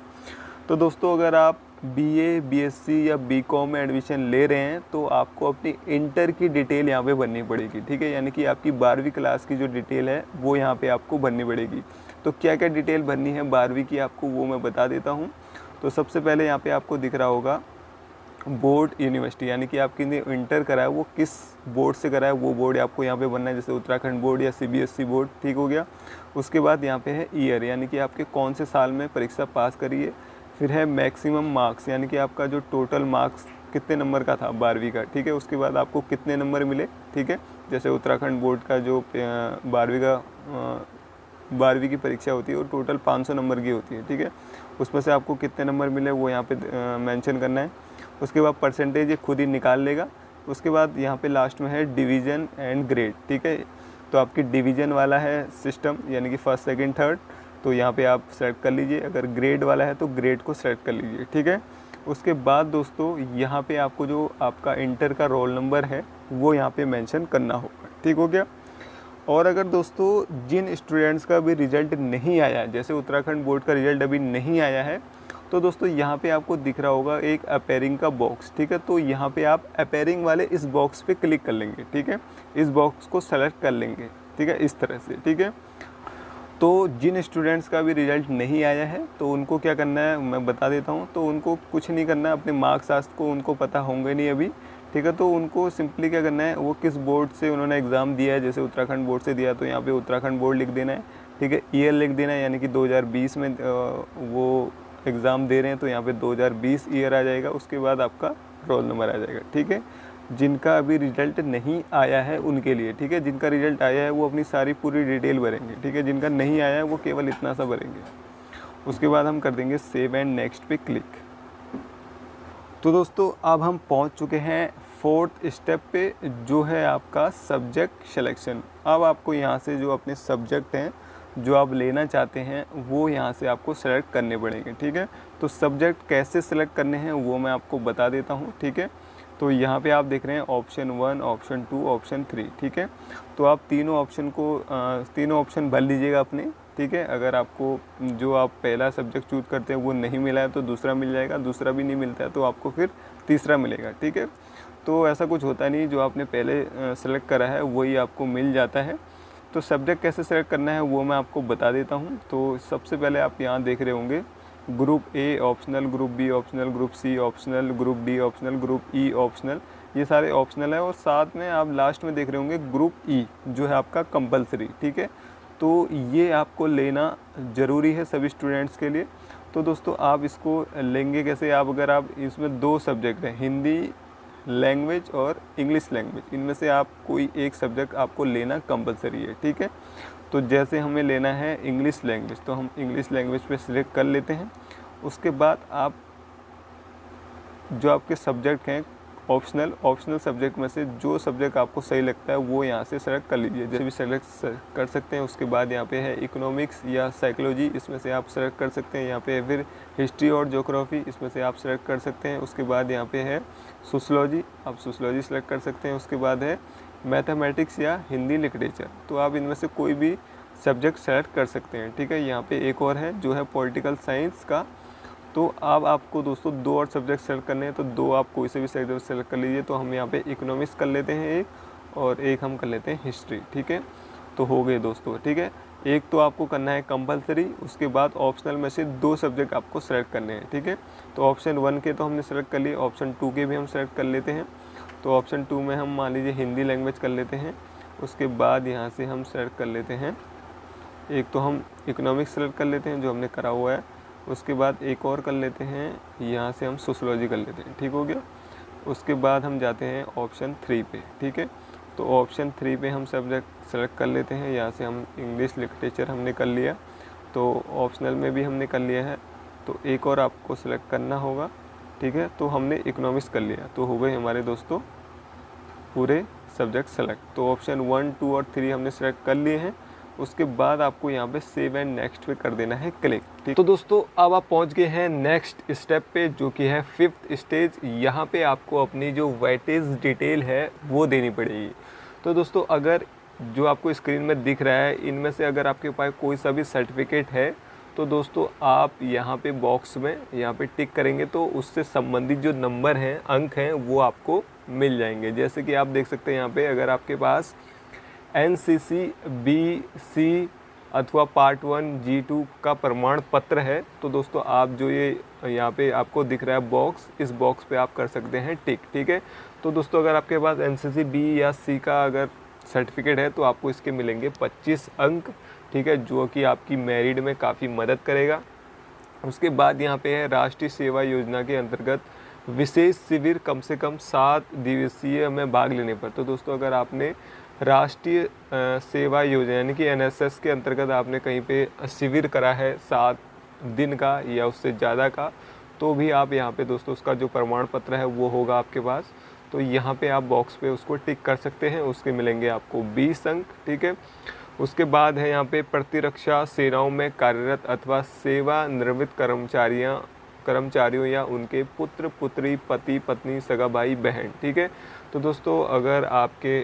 Speaker 1: तो दोस्तों अगर आप बीए, बीएससी या बीकॉम में एडमिशन ले रहे हैं तो आपको अपनी इंटर की डिटेल यहाँ पे भरनी पड़ेगी, ठीक है। यानी कि आपकी 12वीं क्लास की जो डिटेल है वो यहाँ पे आपको भरनी पड़ेगी। तो क्या क्या डिटेल भरनी है 12वीं की आपको वो मैं बता देता हूँ। तो सबसे पहले यहाँ पे आपको दिख रहा होगा बोर्ड यूनिवर्सिटी, यानी कि आपकी ने इंटर करा है वो किस बोर्ड से करा है वो बोर्ड आपको यहाँ पे बनना है, जैसे उत्तराखंड बोर्ड या सीबीएसई बोर्ड, ठीक हो गया। उसके बाद यहाँ पे है ईयर, यानी कि आपके कौन से साल में परीक्षा पास करी है। फिर है मैक्सिमम मार्क्स, यानी कि आपका जो टोटल मार्क्स कितने नंबर का था 12वीं का, ठीक है। उसके बाद आपको कितने नंबर मिले, ठीक है। जैसे उत्तराखंड बोर्ड का जो 12वीं की परीक्षा होती है वो टोटल 500 नंबर की होती है, ठीक है। उसमें से आपको कितने नंबर मिले वो यहाँ पे मेंशन करना है। उसके बाद परसेंटेज ये खुद ही निकाल लेगा। उसके बाद यहाँ पे लास्ट में है डिवीज़न एंड ग्रेड, ठीक है। तो आपकी डिवीज़न वाला है सिस्टम, यानी कि फर्स्ट सेकंड थर्ड, तो यहाँ पे आप सेलेक्ट कर लीजिए। अगर ग्रेड वाला है तो ग्रेड को सेलेक्ट कर लीजिए, ठीक है। उसके बाद दोस्तों यहाँ पे आपको जो आपका इंटर का रोल नंबर है वो यहाँ पे मेंशन करना होगा, ठीक हो गया। और अगर दोस्तों जिन स्टूडेंट्स का अभी रिज़ल्ट नहीं आया, जैसे उत्तराखंड बोर्ड का रिज़ल्ट अभी नहीं आया है, तो दोस्तों यहाँ पे आपको दिख रहा होगा एक अपेयरिंग का बॉक्स, ठीक है। तो यहाँ पे आप अपेयरिंग वाले इस बॉक्स पे क्लिक कर लेंगे, ठीक है। इस बॉक्स को सेलेक्ट कर लेंगे, ठीक है, इस तरह से, ठीक है। तो जिन स्टूडेंट्स का भी रिज़ल्ट नहीं आया है तो उनको क्या करना है मैं बता देता हूँ। तो उनको कुछ नहीं करना है, अपने मार्क्स आज को उनको पता होंगे नहीं अभी, ठीक है। तो उनको सिंपली क्या करना है, वो किस बोर्ड से उन्होंने एग्ज़ाम दिया है, जैसे उत्तराखंड बोर्ड से दिया तो यहाँ पे उत्तराखंड बोर्ड लिख देना है, ठीक है। ईयर लिख देना है, यानी कि 2020 में वो एग्ज़ाम दे रहे हैं तो यहाँ पे 2020 ईयर आ जाएगा। उसके बाद आपका रोल नंबर आ जाएगा, ठीक है। जिनका अभी रिज़ल्ट नहीं आया है उनके लिए, ठीक है। जिनका रिज़ल्ट आया है वो अपनी सारी पूरी डिटेल भरेंगे, ठीक है। जिनका नहीं आया है वो केवल इतना सा भरेंगे। उसके बाद हम कर देंगे सेव एंड नेक्स्ट पे क्लिक। तो दोस्तों अब हम पहुंच चुके हैं 4th स्टेप पे, जो है आपका सब्जेक्ट सिलेक्शन। अब आपको यहाँ से जो अपने सब्जेक्ट हैं जो आप लेना चाहते हैं वो यहाँ से आपको सेलेक्ट करने पड़ेंगे, ठीक है। तो सब्जेक्ट कैसे सेलेक्ट करने हैं वो मैं आपको बता देता हूँ, ठीक है। तो यहाँ पे आप देख रहे हैं ऑप्शन 1, ऑप्शन 2, ऑप्शन 3, ठीक है। तो आप तीनों ऑप्शन भर लीजिएगा अपने, ठीक है। अगर आपको जो आप पहला सब्जेक्ट चूज़ करते हैं वो नहीं मिला है तो दूसरा मिल जाएगा, दूसरा भी नहीं मिलता है तो आपको फिर तीसरा मिलेगा, ठीक है। तो ऐसा कुछ होता नहीं, जो आपने पहले सेलेक्ट करा है वही आपको मिल जाता है। तो सब्जेक्ट कैसे सेलेक्ट करना है वो मैं आपको बता देता हूँ। तो सबसे पहले आप यहाँ देख रहे होंगे group A optional, group B optional, group C optional, group D optional, group E optional, ये सारे ऑप्शनल है। और साथ में आप लास्ट में देख रहे होंगे ग्रुप ई जो है आपका कंपलसरी, ठीक है। तो ये आपको लेना ज़रूरी है सभी स्टूडेंट्स के लिए। तो दोस्तों आप इसको लेंगे कैसे, अगर आप इसमें 2 सब्जेक्ट हैं, हिंदी लैंग्वेज और इंग्लिश लैंग्वेज, इनमें से आप कोई एक सब्जेक्ट आपको लेना कंपलसरी है, ठीक है। तो जैसे हमें लेना है इंग्लिश लैंग्वेज तो हम इंग्लिश लैंग्वेज पे सिलेक्ट कर लेते हैं। उसके बाद आप जो आपके सब्जेक्ट हैं ऑप्शनल सब्जेक्ट में से जो सब्जेक्ट आपको सही लगता है वो यहाँ से सेलेक्ट कर लीजिए, जैसे भी सेलेक्ट कर सकते हैं। उसके बाद यहाँ पे है इकोनॉमिक्स या साइकोलॉजी, इसमें से आप सेलेक्ट कर सकते हैं। यहाँ पे है फिर हिस्ट्री और ज्योग्राफी, इसमें से आप सेलेक्ट कर सकते हैं। उसके बाद यहाँ पे है सोशलॉजी, आप सोशलॉजी सेलेक्ट कर सकते हैं। उसके बाद है मैथमेटिक्स या हिंदी लिटरेचर, तो आप इनमें से कोई भी सब्जेक्ट सेलेक्ट कर सकते हैं, ठीक है। यहाँ पे एक और है जो है पॉलिटिकल साइंस का। तो अब आपको दोस्तों 2 और सब्जेक्ट सेलेक्ट करने हैं, तो 2 आप कोई से भी सब्जेक्ट सेलेक्ट कर लीजिए। तो हम यहाँ पे इकोनॉमिक्स कर लेते हैं एक, और एक हम कर लेते हैं हिस्ट्री, ठीक है। तो हो गए दोस्तों, ठीक है। एक तो आपको करना है कंपलसरी, उसके बाद ऑप्शनल में से 2 सब्जेक्ट आपको सेलेक्ट करने हैं, ठीक है। तो ऑप्शन 1 के तो हमने सेलेक्ट कर लिए, ऑप्शन 2 के भी हम सेलेक्ट कर लेते हैं। तो ऑप्शन 2 में हम मान लीजिए हिंदी लैंग्वेज कर लेते हैं। उसके बाद यहाँ से हम सेलेक्ट कर लेते हैं, एक तो हम इकोनॉमिक्स सेलेक्ट कर लेते हैं जो हमने करा हुआ है। उसके बाद एक और कर लेते हैं, यहाँ से हम सोशलॉजी कर लेते हैं, ठीक हो गया। उसके बाद हम जाते हैं ऑप्शन 3 पे, ठीक है। तो ऑप्शन 3 पे हम सब्जेक्ट सेलेक्ट कर लेते हैं। यहाँ से हम इंग्लिश लिटरेचर हमने कर लिया, तो ऑप्शनल में भी हमने कर लिया है। तो एक और आपको सेलेक्ट करना होगा, ठीक है। तो हमने इकोनॉमिक्स कर लिया, तो हो गए हमारे दोस्तों पूरे सब्जेक्ट सेलेक्ट। तो ऑप्शन 1, 2 और 3 हमने सेलेक्ट कर लिए हैं। उसके बाद आपको यहाँ पे सेव एंड नेक्स्ट पे कर देना है क्लिक, ठीक। तो दोस्तों अब आप पहुँच गए हैं नेक्स्ट स्टेप पे, जो कि है 5th स्टेज। यहाँ पे आपको अपनी जो वेटेज डिटेल है वो देनी पड़ेगी। तो दोस्तों अगर जो आपको स्क्रीन में दिख रहा है इनमें से अगर आपके पास कोई सा भी सर्टिफिकेट है तो दोस्तों आप यहाँ पे बॉक्स में यहाँ पे टिक करेंगे तो उससे संबंधित जो नंबर हैं, अंक हैं, वो आपको मिल जाएंगे। जैसे कि आप देख सकते हैं यहाँ पे अगर आपके पास NCC BC अथवा पार्ट 1 G2 का प्रमाण पत्र है तो दोस्तों आप जो ये यहाँ पे आपको दिख रहा है बॉक्स, इस बॉक्स पे आप कर सकते हैं टिक। ठीक है, तो दोस्तों अगर आपके पास NCC B या C का अगर सर्टिफिकेट है तो आपको इसके मिलेंगे 25 अंक। ठीक है, जो कि आपकी मेरिट में काफ़ी मदद करेगा। उसके बाद यहाँ पे है राष्ट्रीय सेवा योजना के अंतर्गत विशेष शिविर कम से कम 7 दिवसीय में भाग लेने पर। तो दोस्तों अगर आपने राष्ट्रीय सेवा योजना यानी कि NSS के अंतर्गत आपने कहीं पे शिविर करा है 7 दिन का या उससे ज़्यादा का, तो भी आप यहाँ पे दोस्तों उसका जो प्रमाण पत्र है वो होगा आपके पास। तो यहाँ पे आप बॉक्स पे उसको टिक कर सकते हैं, उसके मिलेंगे आपको 20 अंक। ठीक है, उसके बाद है यहाँ पे प्रतिरक्षा सेनाओं में कार्यरत अथवा सेवानिवृत्त कर्मचारियों या उनके पुत्र पुत्री पति पत्नी सगा भाई बहन। ठीक है, तो दोस्तों अगर आपके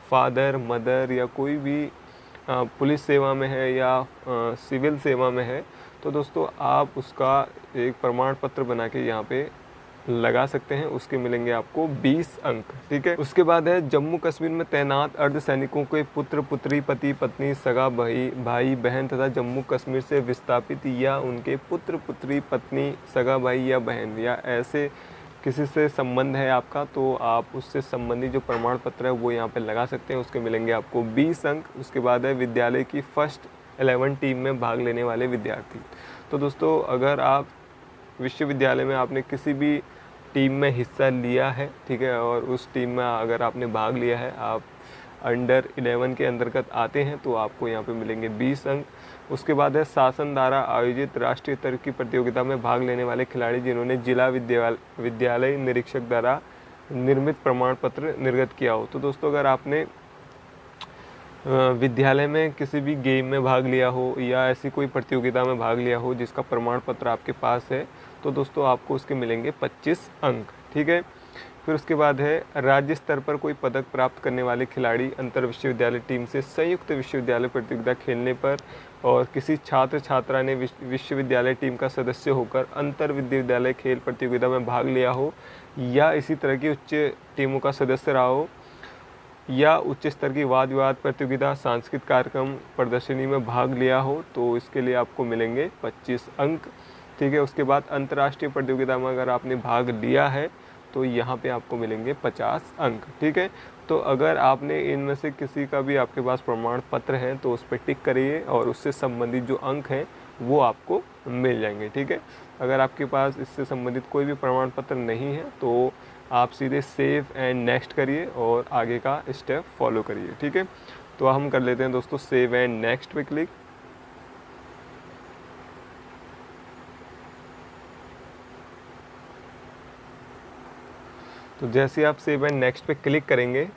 Speaker 1: फादर मदर या कोई भी पुलिस सेवा में है या सिविल सेवा में है तो दोस्तों आप उसका एक प्रमाण पत्र बना के यहाँ पे लगा सकते हैं, उसके मिलेंगे आपको 20 अंक। ठीक है, उसके बाद है जम्मू कश्मीर में तैनात अर्धसैनिकों के पुत्र पुत्री पति पत्नी सगा भाई बहन तथा जम्मू कश्मीर से विस्थापित या उनके पुत्र पुत्री पत्नी सगा भाई या बहन या ऐसे किसी से संबंध है आपका तो आप उससे संबंधित जो प्रमाण पत्र है वो यहाँ पे लगा सकते हैं, उसके मिलेंगे आपको 20 अंक। उसके बाद है विद्यालय की फर्स्ट 11 टीम में भाग लेने वाले विद्यार्थी। तो दोस्तों अगर आप विश्वविद्यालय में आपने किसी भी टीम में हिस्सा लिया है, ठीक है, और उस टीम में अगर आपने भाग लिया है, आप अंडर 11 के अंतर्गत आते हैं तो आपको यहाँ पे मिलेंगे 20 अंक। उसके बाद है शासन द्वारा आयोजित राष्ट्रीय स्तर की प्रतियोगिता में भाग लेने वाले खिलाड़ी जिन्होंने जिला विद्यालय निरीक्षक द्वारा निर्मित प्रमाण पत्र निर्गत किया हो। तो दोस्तों अगर आपने विद्यालय में किसी भी गेम में भाग लिया हो या ऐसी कोई प्रतियोगिता में भाग लिया हो जिसका प्रमाण पत्र आपके पास है तो दोस्तों आपको उसके मिलेंगे 25 अंक। ठीक है, फिर उसके बाद है राज्य स्तर पर कोई पदक प्राप्त करने वाले खिलाड़ी अंतर विश्वविद्यालय टीम से संयुक्त विश्वविद्यालय प्रतियोगिता खेलने पर और किसी छात्र छात्रा ने विश्वविद्यालय टीम का सदस्य होकर अंतर विश्वविद्यालय खेल प्रतियोगिता में भाग लिया हो या इसी तरह की उच्च टीमों का सदस्य रहा हो या उच्च स्तर की वाद विवाद प्रतियोगिता सांस्कृतिक कार्यक्रम प्रदर्शनी में भाग लिया हो तो इसके लिए आपको मिलेंगे 25 अंक। ठीक है, उसके बाद अंतर्राष्ट्रीय प्रतियोगिता में अगर आपने भाग लिया है तो यहाँ पे आपको मिलेंगे 50 अंक। ठीक है, तो अगर आपने इनमें से किसी का भी आपके पास प्रमाण पत्र है तो उस पर टिक करिए और उससे संबंधित जो अंक हैं वो आपको मिल जाएंगे। ठीक है, अगर आपके पास इससे संबंधित कोई भी प्रमाण पत्र नहीं है तो आप सीधे सेव एंड नेक्स्ट करिए और आगे का स्टेप फॉलो करिए। ठीक है, तो हम कर लेते हैं दोस्तों सेव एंड नेक्स्ट पे क्लिक। तो जैसे आप सेव एंड नेक्स्ट पे क्लिक करेंगे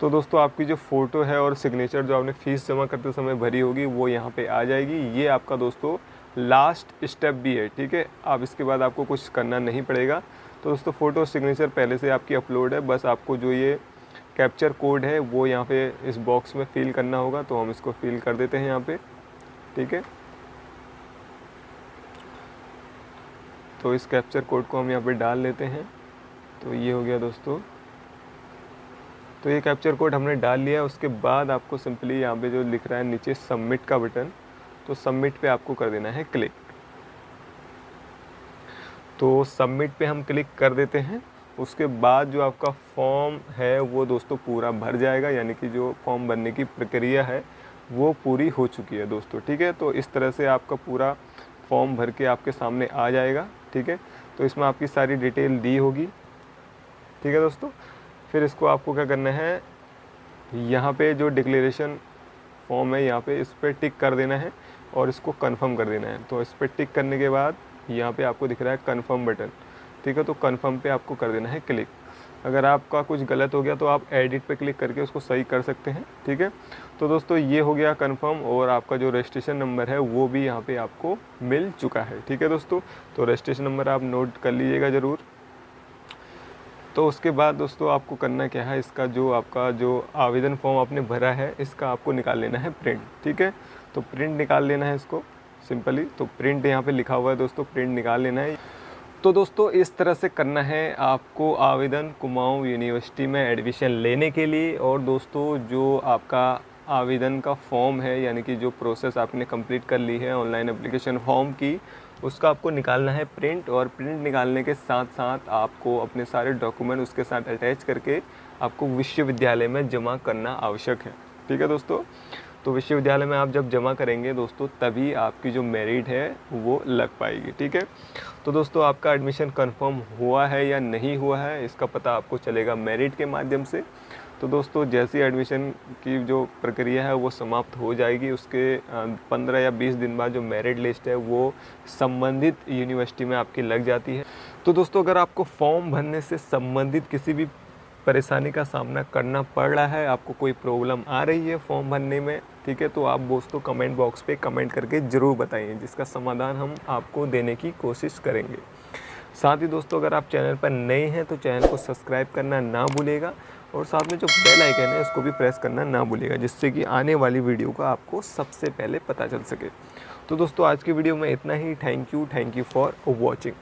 Speaker 1: तो दोस्तों आपकी जो फ़ोटो है और सिग्नेचर जो आपने फ़ीस जमा करते समय भरी होगी वो यहाँ पे आ जाएगी। ये आपका दोस्तों लास्ट स्टेप भी है। ठीक है, आप इसके बाद आपको कुछ करना नहीं पड़ेगा। तो दोस्तों फ़ोटो और सिग्नेचर पहले से आपकी अपलोड है, बस आपको जो ये कैप्चर कोड है वो यहाँ पे इस बॉक्स में फिल करना होगा। तो हम इसको फिल कर देते हैं यहाँ पे। ठीक है, तो इस कैप्चर कोड को हम यहाँ पे डाल लेते हैं। तो ये हो गया दोस्तों, तो ये कैप्चर कोड हमने डाल लिया। उसके बाद आपको सिंपली यहाँ पे जो लिख रहा है नीचे सबमिट का बटन, तो सबमिट पे आपको कर देना है क्लिक। तो सबमिट पे हम क्लिक कर देते हैं। उसके बाद जो आपका फॉर्म है वो दोस्तों पूरा भर जाएगा, यानी कि जो फॉर्म भरने की प्रक्रिया है वो पूरी हो चुकी है दोस्तों। ठीक है, तो इस तरह से आपका पूरा फॉर्म भर के आपके सामने आ जाएगा। ठीक है, तो इसमें आपकी सारी डिटेल दी होगी। ठीक है दोस्तों, फिर इसको आपको क्या करना है, यहाँ पे जो डिक्लेरेशन फॉर्म है यहाँ पे इस पर टिक कर देना है और इसको कंफर्म कर देना है। तो इस पर टिक करने के बाद यहाँ पे आपको दिख रहा है कंफर्म बटन। ठीक है, तो कंफर्म पे आपको कर देना है क्लिक। अगर आपका कुछ गलत हो गया तो आप एडिट पे क्लिक करके उसको सही कर सकते हैं। ठीक है, तो दोस्तों ये हो गया कंफर्म और आपका जो रजिस्ट्रेशन नंबर है वो भी यहाँ पे आपको मिल चुका है। ठीक है दोस्तों, तो रजिस्ट्रेशन नंबर आप नोट कर लीजिएगा ज़रूर। तो उसके बाद दोस्तों आपको करना क्या है, इसका जो आपका जो आवेदन फॉर्म आपने भरा है इसका आपको निकाल लेना है प्रिंट। ठीक है, तो प्रिंट निकाल लेना है इसको सिंपली। तो प्रिंट यहाँ पे लिखा हुआ है दोस्तों, प्रिंट निकाल लेना है। तो दोस्तों इस तरह से करना है आपको आवेदन कुमाऊं यूनिवर्सिटी में एडमिशन लेने के लिए। और दोस्तों जो आपका आवेदन का फॉर्म है, यानी कि जो प्रोसेस आपने कंप्लीट कर ली है ऑनलाइन एप्लीकेशन फॉर्म की, उसका आपको निकालना है प्रिंट। और प्रिंट निकालने के साथ साथ आपको अपने सारे डॉक्यूमेंट उसके साथ अटैच करके आपको विश्वविद्यालय में जमा करना आवश्यक है। ठीक है दोस्तों, तो विश्वविद्यालय में आप जब जमा करेंगे दोस्तों तभी आपकी जो मेरिट है वो लग पाएगी। ठीक है, तो दोस्तों आपका एडमिशन कंफर्म हुआ है या नहीं हुआ है इसका पता आपको चलेगा मेरिट के माध्यम से। तो दोस्तों जैसी एडमिशन की जो प्रक्रिया है वो समाप्त हो जाएगी, उसके 15 या 20 दिन बाद जो मेरिट लिस्ट है वो संबंधित यूनिवर्सिटी में आपकी लग जाती है। तो दोस्तों अगर आपको फॉर्म भरने से संबंधित किसी भी परेशानी का सामना करना पड़ रहा है, आपको कोई प्रॉब्लम आ रही है फॉर्म भरने में, ठीक है, तो आप दोस्तों कमेंट बॉक्स पे कमेंट करके ज़रूर बताइए, जिसका समाधान हम आपको देने की कोशिश करेंगे। साथ ही दोस्तों अगर आप चैनल पर नए हैं तो चैनल को सब्सक्राइब करना ना भूलिएगा और साथ में जो बेल आइकन है उसको भी प्रेस करना ना भूलिएगा, जिससे कि आने वाली वीडियो का आपको सबसे पहले पता चल सके। तो दोस्तों आज की वीडियो में इतना ही। Thank you for watching.